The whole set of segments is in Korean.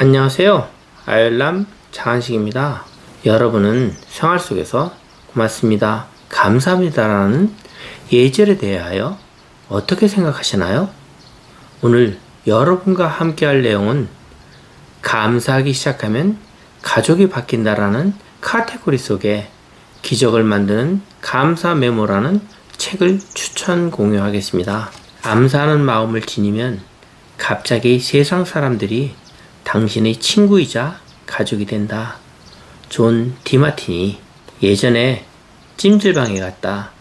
안녕하세요. 아열람 장한식입니다. 여러분은 생활 속에서 고맙습니다, 감사합니다라는 예절에 대하여 어떻게 생각하시나요? 오늘 여러분과 함께 할 내용은 감사하기 시작하면 가족이 바뀐다라는 카테고리 속에 기적을 만드는 감사 메모라는 책을 추천 공유하겠습니다. 감사하는 마음을 지니면 갑자기 세상 사람들이 당신의 친구이자 가족이 된다. 존 디마티니. 예전에 찜질방에 갔다.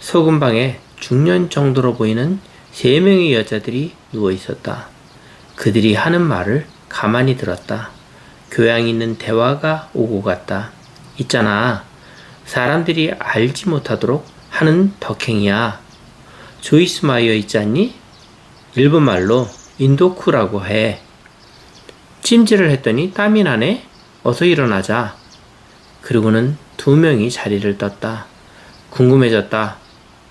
소금방에 중년 정도로 보이는 3명의 여자들이 누워 있었다. 그들이 하는 말을 가만히 들었다. 교양 있는 대화가 오고 갔다. 있잖아, 사람들이 알지 못하도록 하는 덕행이야. 조이스 마이어 있지 않니? 일본말로 인도쿠라고 해. 찜질을 했더니 땀이 나네? 어서 일어나자. 그리고는 2명이 자리를 떴다. 궁금해졌다.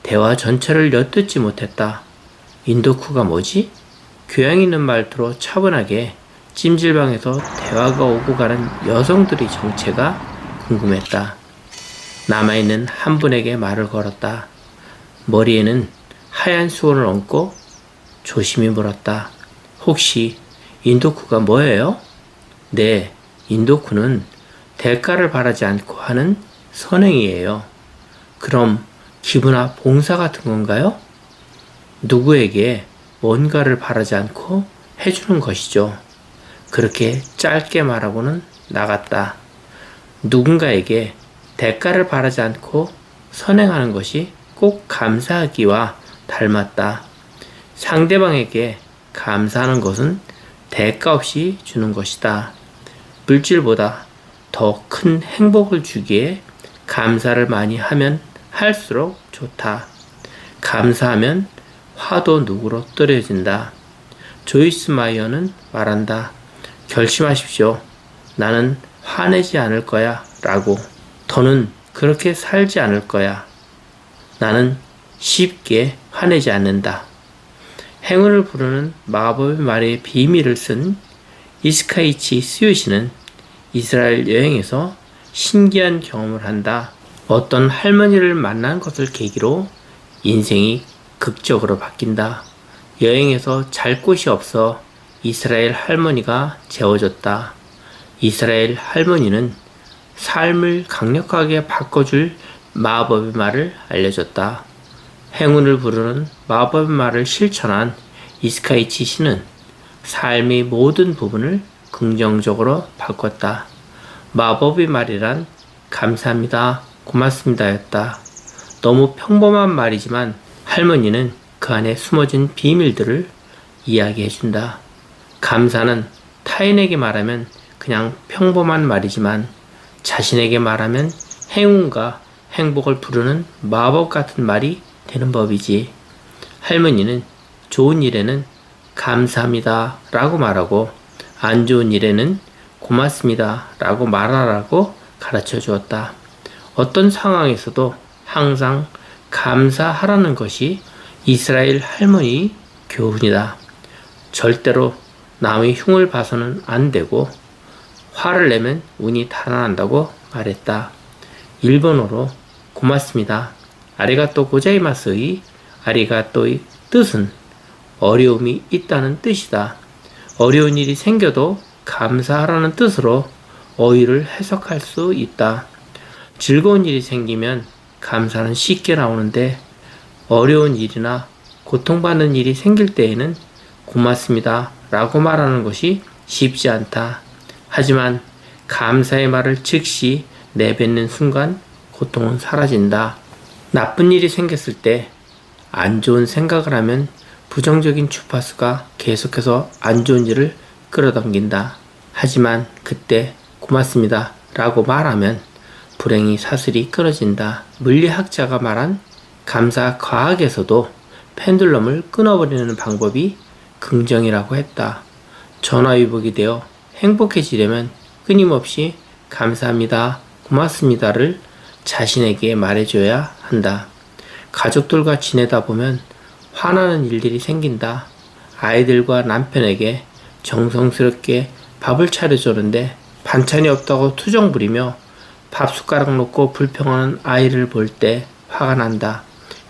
대화 전체를 엿듣지 못했다. 인도쿠가 뭐지? 교양 있는 말투로 차분하게 찜질방에서 대화가 오고 가는 여성들의 정체가 궁금했다. 남아있는 한 분에게 말을 걸었다. 머리에는 하얀 수건을 얹고 조심히 물었다. 혹시 인도쿠가 뭐예요? 네, 인도쿠는 대가를 바라지 않고 하는 선행이에요. 그럼 기부나 봉사 같은 건가요? 누구에게 뭔가를 바라지 않고 해주는 것이죠. 그렇게 짧게 말하고는 나갔다. 누군가에게 대가를 바라지 않고 선행하는 것이 꼭 감사하기와 닮았다. 상대방에게 감사하는 것은 대가 없이 주는 것이다. 물질보다 더 큰 행복을 주기에 감사를 많이 하면 할수록 좋다. 감사하면 화도 누구로 떨어진다. 조이스 마이어는 말한다. 결심하십시오. 나는 화내지 않을 거야 라고. 더는 그렇게 살지 않을 거야. 나는 쉽게 화내지 않는다. 행운을 부르는 마법의 말의 비밀을 쓴 이스카이치 스요시는 이스라엘 여행에서 신기한 경험을 한다. 어떤 할머니를 만난 것을 계기로 인생이 극적으로 바뀐다. 여행에서 잘 곳이 없어 이스라엘 할머니가 재워줬다. 이스라엘 할머니는 삶을 강력하게 바꿔줄 마법의 말을 알려줬다. 행운을 부르는 마법의 말을 실천한 이스카이치 씨는 삶의 모든 부분을 긍정적으로 바꿨다. 마법의 말이란 감사합니다, 고맙습니다 였다. 너무 평범한 말이지만 할머니는 그 안에 숨어진 비밀들을 이야기해준다. 감사는 타인에게 말하면 그냥 평범한 말이지만 자신에게 말하면 행운과 행복을 부르는 마법 같은 말이 되는 법이지. 할머니는 좋은 일에는 감사합니다 라고 말하고 안 좋은 일에는 고맙습니다 라고 말하라고 가르쳐 주었다. 어떤 상황에서도 항상 감사하라는 것이 이스라엘 할머니 교훈이다. 절대로 남의 흉을 봐서는 안 되고 화를 내면 운이 달아난다고 말했다. 일본어로 고맙습니다, 아리가또 고자이마스의 아리가또의 뜻은 어려움이 있다는 뜻이다. 어려운 일이 생겨도 감사하라는 뜻으로 어휘를 해석할 수 있다. 즐거운 일이 생기면 감사는 쉽게 나오는데 어려운 일이나 고통받는 일이 생길 때에는 고맙습니다 라고 말하는 것이 쉽지 않다. 하지만 감사의 말을 즉시 내뱉는 순간 고통은 사라진다. 나쁜 일이 생겼을 때 안 좋은 생각을 하면 부정적인 주파수가 계속해서 안 좋은 일을 끌어당긴다. 하지만 그때 고맙습니다 라고 말하면 불행이 사슬이 끊어진다. 물리학자가 말한 감사 과학에서도 펜듈럼을 끊어버리는 방법이 긍정이라고 했다. 전화위복이 되어 행복해지려면 끊임없이 감사합니다, 고맙습니다를 자신에게 말해줘야 한다. 가족들과 지내다 보면 화나는 일들이 생긴다. 아이들과 남편에게 정성스럽게 밥을 차려주는데 반찬이 없다고 투정 부리며 밥 숟가락 놓고 불평하는 아이를 볼 때 화가 난다.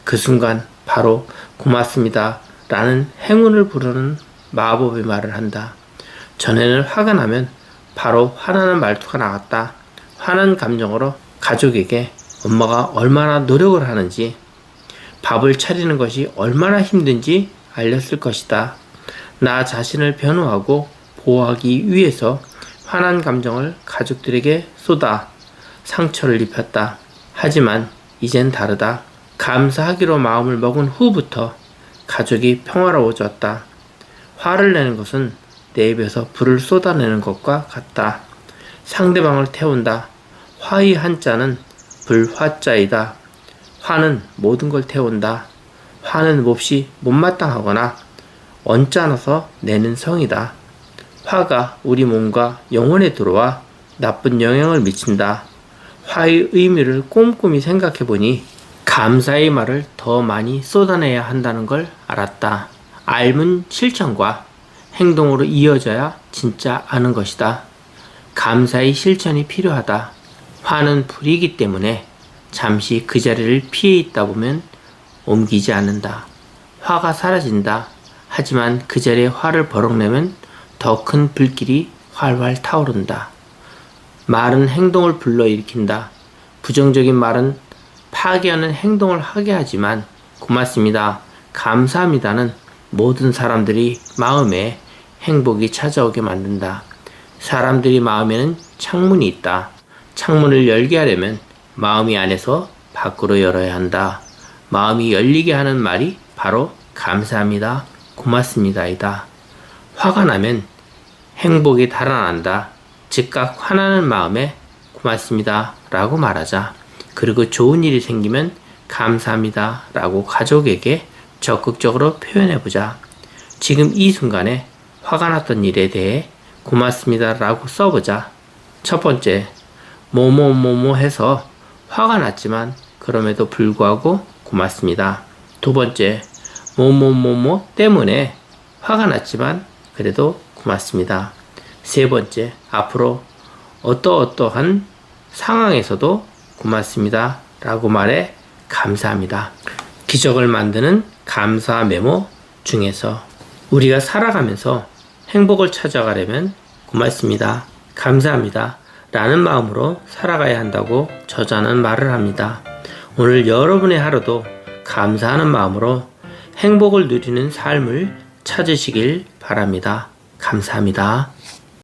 그 순간 바로 고맙습니다 라는 행운을 부르는 마법의 말을 한다. 전에는 화가 나면 바로 화나는 말투가 나갔다. 화난 감정으로 가족에게 엄마가 얼마나 노력을 하는지, 밥을 차리는 것이 얼마나 힘든지 알렸을 것이다. 나 자신을 변호하고 보호하기 위해서 화난 감정을 가족들에게 쏟아 상처를 입혔다. 하지만 이젠 다르다. 감사하기로 마음을 먹은 후부터 가족이 평화로워졌다. 화를 내는 것은 내 입에서 불을 쏟아내는 것과 같다. 상대방을 태운다. 화의 한자는 불화자이다. 화는 모든 걸 태운다. 화는 몹시 못마땅하거나 언짢아서 내는 성이다. 화가 우리 몸과 영혼에 들어와 나쁜 영향을 미친다. 화의 의미를 꼼꼼히 생각해보니 감사의 말을 더 많이 쏟아내야 한다는 걸 알았다. 알문 실천과 행동으로 이어져야 진짜 아는 것이다. 감사의 실천이 필요하다. 화는 불이기 때문에 잠시 그 자리를 피해 있다 보면 옮기지 않는다. 화가 사라진다. 하지만 그 자리에 화를 버럭내면 더 큰 불길이 활활 타오른다. 말은 행동을 불러일으킨다. 부정적인 말은 파괴하는 행동을 하게 하지만 고맙습니다, 감사합니다는 모든 사람들이 마음에 행복이 찾아오게 만든다. 사람들이 마음에는 창문이 있다. 창문을 열게 하려면 마음이 안에서 밖으로 열어야 한다. 마음이 열리게 하는 말이 바로 감사합니다, 고맙습니다이다. 화가 나면 행복이 달아난다. 즉각 화나는 마음에 고맙습니다 라고 말하자. 그리고 좋은 일이 생기면 감사합니다 라고 가족에게 적극적으로 표현해보자. 지금 이 순간에 화가 났던 일에 대해 고맙습니다 라고 써보자. 첫 번째, 뭐뭐뭐뭐 해서 화가 났지만 그럼에도 불구하고 고맙습니다. 두 번째, 뭐뭐뭐뭐 때문에 화가 났지만 그래도 고맙습니다. 세 번째, 앞으로 어떠어떠한 상황에서도 고맙습니다 라고 말해 감사합니다. 기적을 만드는 감사 메모 중에서 우리가 살아가면서 행복을 찾아가려면 고맙습니다, 감사합니다 라는 마음으로 살아가야 한다고 저자는 말을 합니다. 오늘 여러분의 하루도 감사하는 마음으로 행복을 누리는 삶을 찾으시길 바랍니다. 감사합니다.